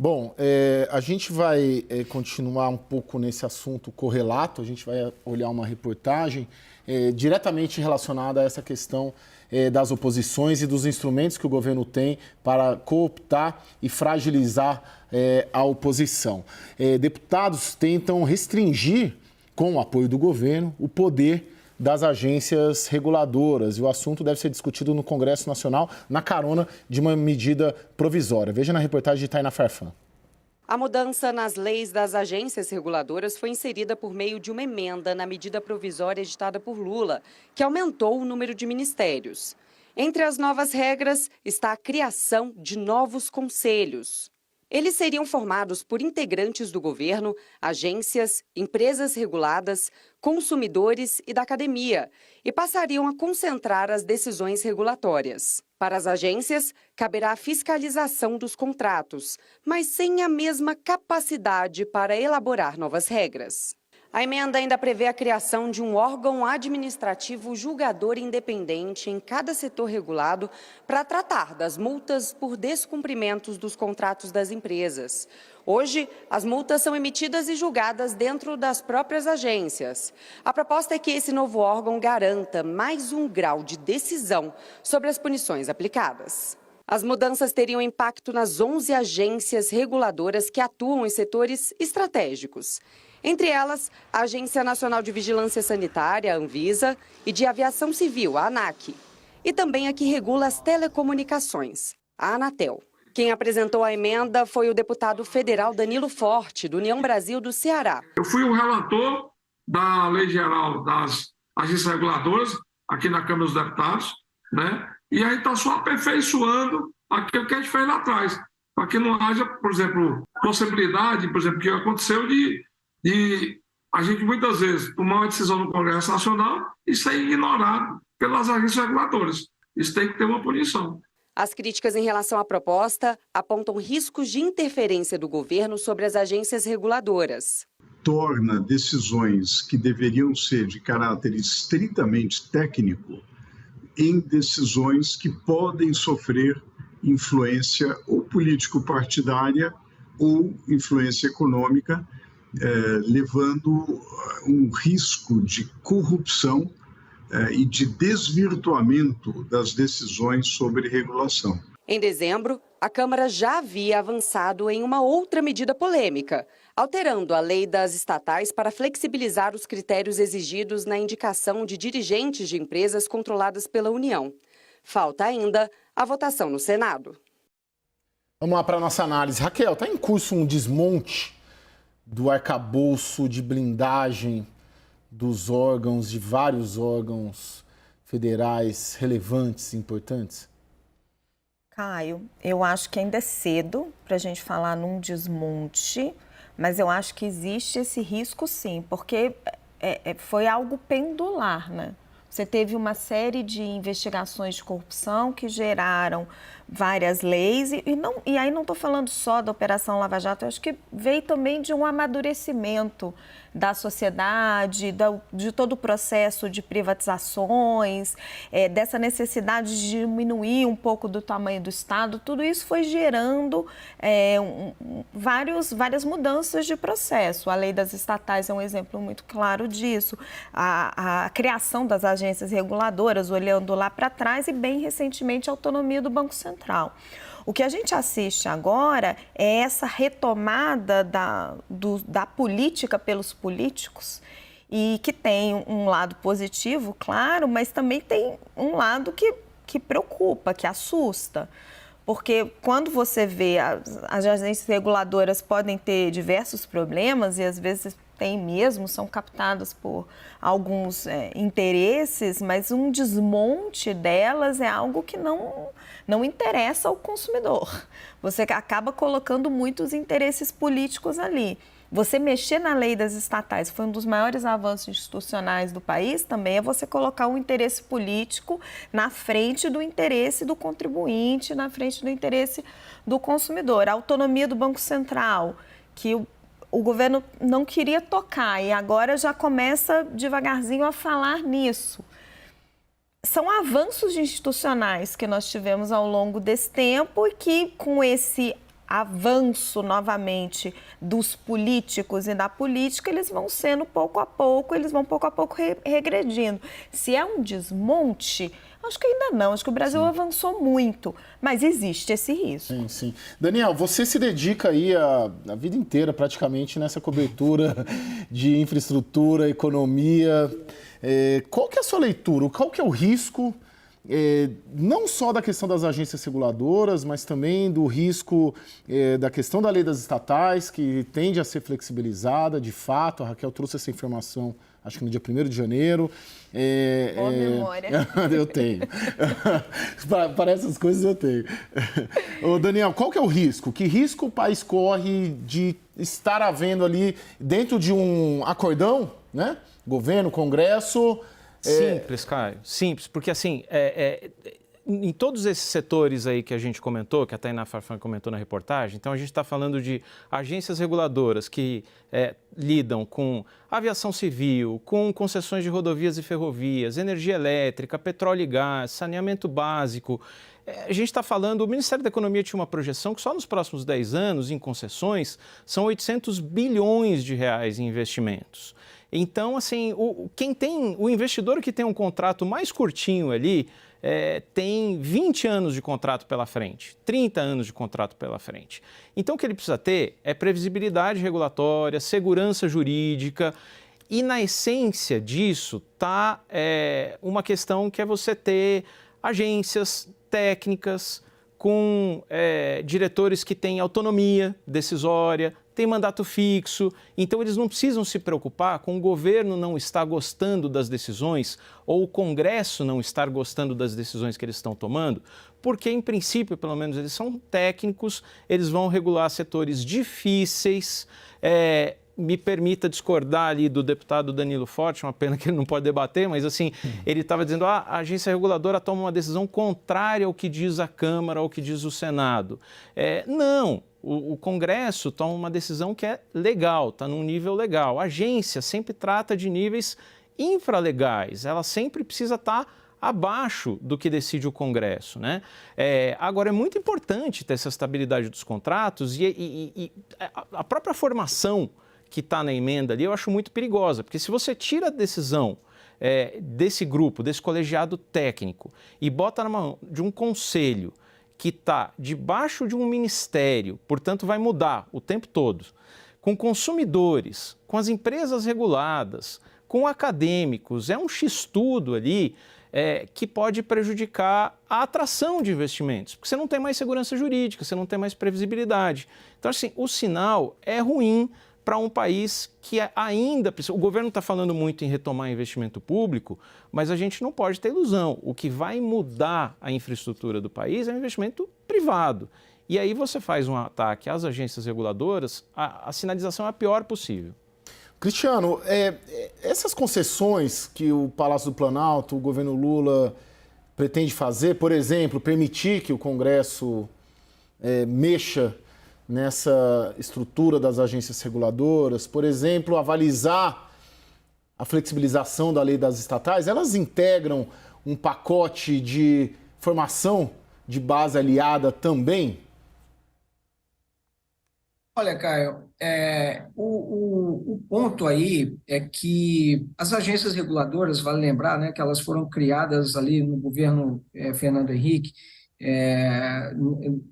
Bom, a gente vai continuar um pouco nesse assunto correlato, a gente vai olhar uma reportagem diretamente relacionada a essa questão das oposições e dos instrumentos que o governo tem para cooptar e fragilizar a oposição. Deputados tentam restringir, com o apoio do governo, o poder das agências reguladoras. E o assunto deve ser discutido no Congresso Nacional na carona de uma medida provisória. Veja na reportagem de Tainá Farfan. A mudança nas leis das agências reguladoras foi inserida por meio de uma emenda na medida provisória editada por Lula, que aumentou o número de ministérios. Entre as novas regras está a criação de novos conselhos. Eles seriam formados por integrantes do governo, agências, empresas reguladas, consumidores e da academia, e passariam a concentrar as decisões regulatórias. Para as agências, caberá a fiscalização dos contratos, mas sem a mesma capacidade para elaborar novas regras. A emenda ainda prevê a criação de um órgão administrativo julgador independente em cada setor regulado para tratar das multas por descumprimentos dos contratos das empresas. Hoje, as multas são emitidas e julgadas dentro das próprias agências. A proposta é que esse novo órgão garanta mais um grau de decisão sobre as punições aplicadas. As mudanças teriam impacto nas 11 agências reguladoras que atuam em setores estratégicos. Entre elas, a Agência Nacional de Vigilância Sanitária, a Anvisa, e de Aviação Civil, a ANAC. E também a que regula as telecomunicações, a Anatel. Quem apresentou a emenda foi o deputado federal Danilo Forte, do União Brasil do Ceará. Eu fui o relator da Lei Geral das Agências Reguladoras, aqui na Câmara dos Deputados, né? E aí está só aperfeiçoando aquilo que a gente fez lá atrás, para que não haja, por exemplo, possibilidade, por exemplo, que aconteceu de a gente muitas vezes tomar uma decisão no Congresso Nacional e ser ignorado pelas agências reguladoras. Isso tem que ter uma punição. As críticas em relação à proposta apontam riscos de interferência do governo sobre as agências reguladoras. Torna decisões que deveriam ser de caráter estritamente técnico em decisões que podem sofrer influência ou político-partidária ou influência econômica, levando um risco de corrupção e de desvirtuamento das decisões sobre regulação. Em dezembro, a Câmara já havia avançado em uma outra medida polêmica, alterando a lei das estatais para flexibilizar os critérios exigidos na indicação de dirigentes de empresas controladas pela União. Falta ainda a votação no Senado. Vamos lá para a nossa análise. Raquel, está em curso um desmonte do arcabouço de blindagem dos órgãos, de vários órgãos federais relevantes e importantes? Caio, eu acho que ainda é cedo para a gente falar num desmonte, mas eu acho que existe esse risco sim, porque foi algo pendular, né? Você teve uma série de investigações de corrupção que geraram várias leis, e aí não estou falando só da Operação Lava Jato, eu acho que veio também de um amadurecimento da sociedade, de todo o processo de privatizações, dessa necessidade de diminuir um pouco do tamanho do Estado. Tudo isso foi gerando várias mudanças de processo. A lei das estatais é um exemplo muito claro disso. A criação das agências reguladoras, olhando lá para trás, e bem recentemente a autonomia do Banco Central. O que a gente assiste agora é essa retomada da política pelos políticos, e que tem um lado positivo, claro, mas também tem um lado que preocupa, que assusta. Porque quando você vê as agências reguladoras podem ter diversos problemas, e às vezes tem mesmo, são captadas por alguns interesses, mas um desmonte delas é algo que não interessa ao consumidor. Você acaba colocando muitos interesses políticos ali. Você mexer na lei das estatais foi um dos maiores avanços institucionais do país, também é você colocar um interesse político na frente do interesse do contribuinte, na frente do interesse do consumidor. A autonomia do Banco Central, que o governo não queria tocar e agora já começa devagarzinho a falar nisso. São avanços institucionais que nós tivemos ao longo desse tempo e que, com esse avanço novamente dos políticos e da política, eles vão sendo pouco a pouco regredindo. Se é um desmonte, acho que ainda não, acho que o Brasil avançou muito, mas existe esse risco. Sim, sim. Daniel, você se dedica aí a vida inteira praticamente nessa cobertura de infraestrutura, economia. Qual que é a sua leitura? Qual que é o risco, não só da questão das agências reguladoras, mas também do risco da questão da lei das estatais, que tende a ser flexibilizada, de fato, a Raquel trouxe essa informação, acho que no dia 1º de janeiro. Boa memória. Eu tenho. Para essas coisas eu tenho. Ô, Daniel, qual que é o risco? Que risco o país corre de estar havendo ali, dentro de um acordão, né? Governo, Congresso... Simples, Caio, simples, porque assim, em todos esses setores aí que a gente comentou, que a Tainá Farfan comentou na reportagem, então a gente está falando de agências reguladoras que lidam com aviação civil, com concessões de rodovias e ferrovias, energia elétrica, petróleo e gás, saneamento básico. A gente está falando, o Ministério da Economia tinha uma projeção que só nos próximos 10 anos, em concessões, são 800 bilhões de reais em investimentos. Então, assim, o investidor que tem um contrato mais curtinho ali, tem 20 anos de contrato pela frente, 30 anos de contrato pela frente. Então, o que ele precisa ter é previsibilidade regulatória, segurança jurídica, e na essência disso está uma questão que é você ter agências técnicas com diretores que têm autonomia decisória, tem mandato fixo, então eles não precisam se preocupar com o governo não estar gostando das decisões ou o Congresso não estar gostando das decisões que eles estão tomando, porque, em princípio, pelo menos, eles são técnicos, eles vão regular setores difíceis. Me permita discordar ali do deputado Danilo Forte, uma pena que ele não pode debater, mas assim, ele estava dizendo, a agência reguladora toma uma decisão contrária ao que diz a Câmara, ao que diz o Senado. Não. O Congresso toma uma decisão que é legal, está num nível legal. A agência sempre trata de níveis infralegais, ela sempre precisa estar abaixo do que decide o Congresso, né? Agora, é muito importante ter essa estabilidade dos contratos e a própria formação que está na emenda ali eu acho muito perigosa, porque se você tira a decisão desse grupo, desse colegiado técnico e bota na mão de um conselho que está debaixo de um ministério, portanto vai mudar o tempo todo, com consumidores, com as empresas reguladas, com acadêmicos, é um x-tudo ali que pode prejudicar a atração de investimentos, porque você não tem mais segurança jurídica, você não tem mais previsibilidade. Então, assim, o sinal é ruim para um país que ainda precisa... O governo está falando muito em retomar investimento público, mas a gente não pode ter ilusão. O que vai mudar a infraestrutura do país é o investimento privado. E aí você faz um ataque às agências reguladoras, a sinalização é a pior possível. Cristiano, essas concessões que o Palácio do Planalto, o governo Lula pretende fazer, por exemplo, permitir que o Congresso mexa nessa estrutura das agências reguladoras, por exemplo, avalizar a flexibilização da lei das estatais, elas integram um pacote de formação de base aliada também? Olha, Caio, o ponto aí é que as agências reguladoras, vale lembrar, né, que elas foram criadas ali no governo Fernando Henrique,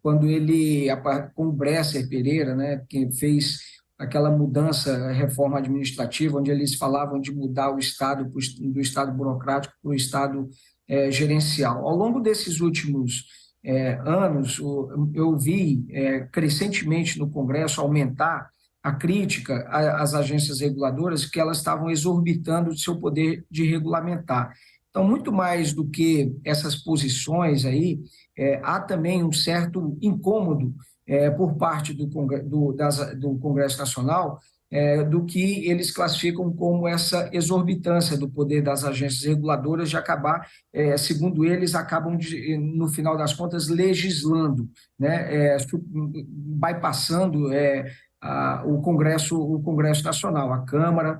quando ele, com o Bresser Pereira, né, que fez aquela mudança, reforma administrativa, onde eles falavam de mudar o Estado do Estado burocrático para o Estado gerencial. Ao longo desses últimos anos, eu vi crescentemente no Congresso aumentar a crítica às agências reguladoras, que elas estavam exorbitando do seu poder de regulamentar. Então, muito mais do que essas posições aí, há também um certo incômodo por parte do Congresso Nacional, do que eles classificam como essa exorbitância do poder das agências reguladoras de acabar, segundo eles, acabam, no final das contas, legislando, né, bypassando o Congresso Nacional, a Câmara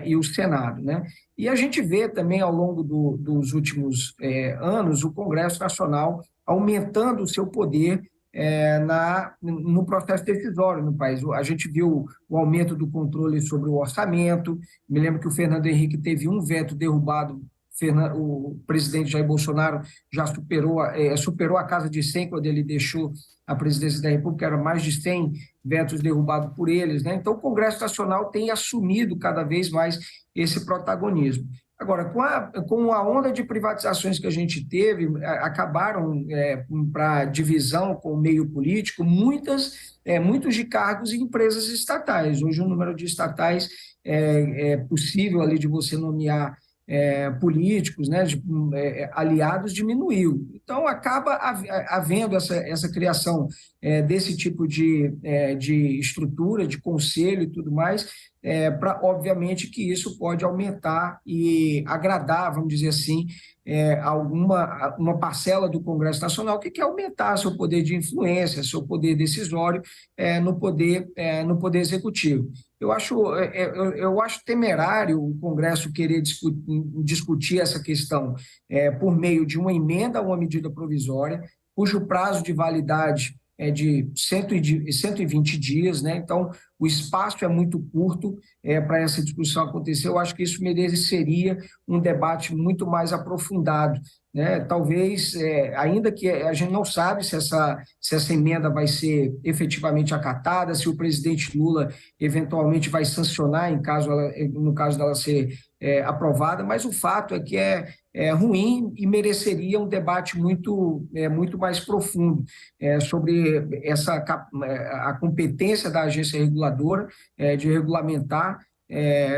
e o Senado, né? E a gente vê também, ao longo dos últimos anos, o Congresso Nacional aumentando o seu poder no processo decisório no país. A gente viu o aumento do controle sobre o orçamento. Me lembro que o Fernando Henrique teve um veto derrubado. O presidente Jair Bolsonaro já superou a casa de 100 quando ele deixou a presidência da República, eram mais de 100 vetos derrubados por eles, né? Então, o Congresso Nacional tem assumido cada vez mais esse protagonismo. Agora, com a onda de privatizações que a gente teve, acabaram para divisão com o meio político muitos de cargos em empresas estatais. Hoje, o número de estatais é possível ali de você nomear políticos, né, aliados, diminuiu. Então, acaba havendo essa criação desse tipo de estrutura, de conselho e tudo mais, obviamente que isso pode aumentar e agradar, vamos dizer assim, uma parcela do Congresso Nacional que quer aumentar seu poder de influência, seu poder decisório no poder executivo. Eu acho temerário o Congresso querer discutir essa questão por meio de uma emenda a uma medida provisória, cujo prazo de validade é de 120 dias, né? Então, o espaço é muito curto para essa discussão acontecer. Eu acho que isso mereceria um debate muito mais aprofundado, né? Talvez, ainda que a gente não sabe se essa emenda vai ser efetivamente acatada, se o presidente Lula eventualmente vai sancionar no caso dela ser aprovada, mas o fato é que é ruim e mereceria um debate muito mais profundo sobre a competência da agência reguladora de regulamentar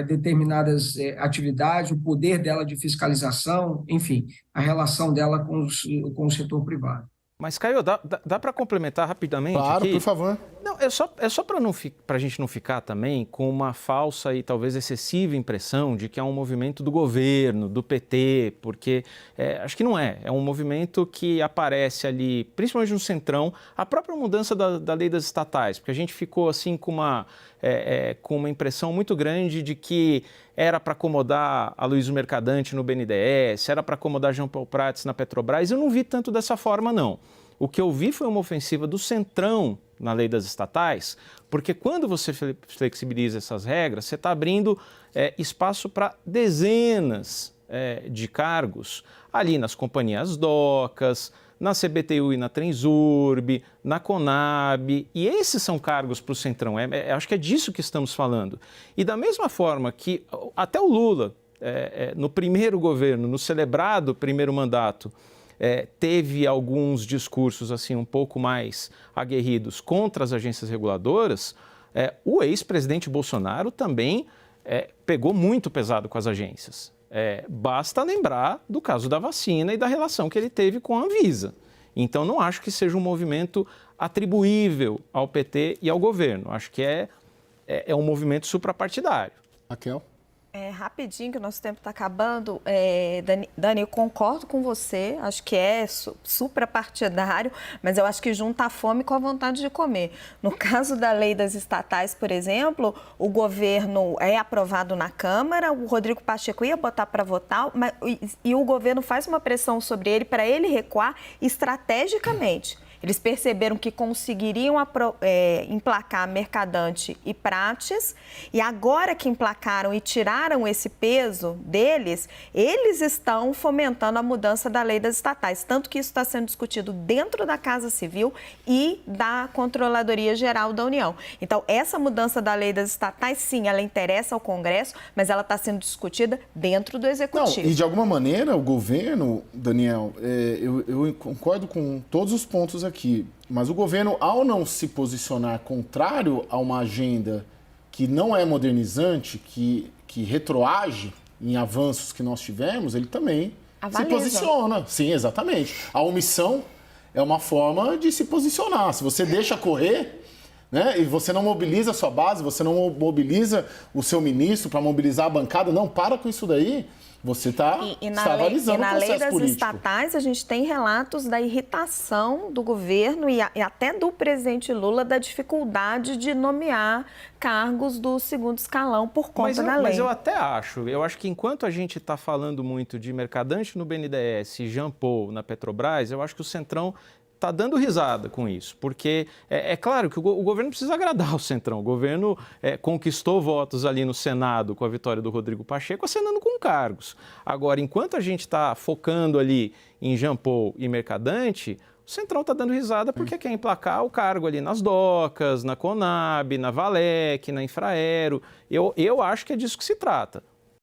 determinadas atividades, o poder dela de fiscalização, enfim, a relação dela com o setor privado. Mas, Caio, dá para complementar rapidamente? Claro, aqui? por favor. Não, é só para a gente não ficar também com uma falsa e talvez excessiva impressão de que é um movimento do governo, do PT, porque acho que não é. É um movimento que aparece ali, principalmente no Centrão, a própria mudança da lei das estatais, porque a gente ficou assim com uma impressão muito grande de que era para acomodar a Luiz Mercadante no BNDES, era para acomodar Jean Paul Prats na Petrobras. Eu não vi tanto dessa forma, não. O que eu vi foi uma ofensiva do Centrão na lei das estatais, porque quando você flexibiliza essas regras, você está abrindo espaço para dezenas de cargos ali nas companhias docas, na CBTU e na Transurb, na Conab, e esses são cargos para o Centrão. Acho que é disso que estamos falando. E da mesma forma que até o Lula, no primeiro governo, no celebrado primeiro mandato, teve alguns discursos assim um pouco mais aguerridos contra as agências reguladoras, o ex-presidente Bolsonaro também pegou muito pesado com as agências. Basta lembrar do caso da vacina e da relação que ele teve com a Anvisa. Então, não acho que seja um movimento atribuível ao PT e ao governo. Acho que é um movimento suprapartidário. Raquel? Rapidinho, que o nosso tempo está acabando. Dani, eu concordo com você, acho que é suprapartidário, mas eu acho que junta a fome com a vontade de comer. No caso da lei das estatais, por exemplo, o governo é aprovado na Câmara, o Rodrigo Pacheco ia botar para votar, e o governo faz uma pressão sobre ele para ele recuar estrategicamente. Eles perceberam que conseguiriam emplacar Mercadante e Prates, e agora que emplacaram e tiraram esse peso deles, eles estão fomentando a mudança da lei das estatais. Tanto que isso está sendo discutido dentro da Casa Civil e da Controladoria Geral da União. Então, essa mudança da lei das estatais, sim, ela interessa ao Congresso, mas ela está sendo discutida dentro do Executivo. Não, e de alguma maneira, o governo, Daniel, eu concordo com todos os pontos aqui, mas o governo, ao não se posicionar contrário a uma agenda que não é modernizante, que retroage em avanços que nós tivemos, ele também se posiciona. Sim, exatamente. A omissão é uma forma de se posicionar. Se você deixa correr, né, e você não mobiliza a sua base, você não mobiliza o seu ministro para mobilizar a bancada, não, para com isso daí. Você está avalizando o processo político. E na lei das estatais, a gente tem relatos da irritação do governo e até do presidente Lula da dificuldade de nomear cargos do segundo escalão por conta da lei. Mas eu até acho que enquanto a gente está falando muito de Mercadante no BNDES e Jean Paul na Petrobras, eu acho que o Centrão está dando risada com isso, porque é claro que o governo precisa agradar o Centrão. O governo conquistou votos ali no Senado com a vitória do Rodrigo Pacheco, acenando com cargos. Agora, enquanto a gente está focando ali em Jean Paul e Mercadante, o Centrão está dando risada porque quer emplacar o cargo ali nas docas, na Conab, na Valec, na Infraero. Eu acho que é disso que se trata.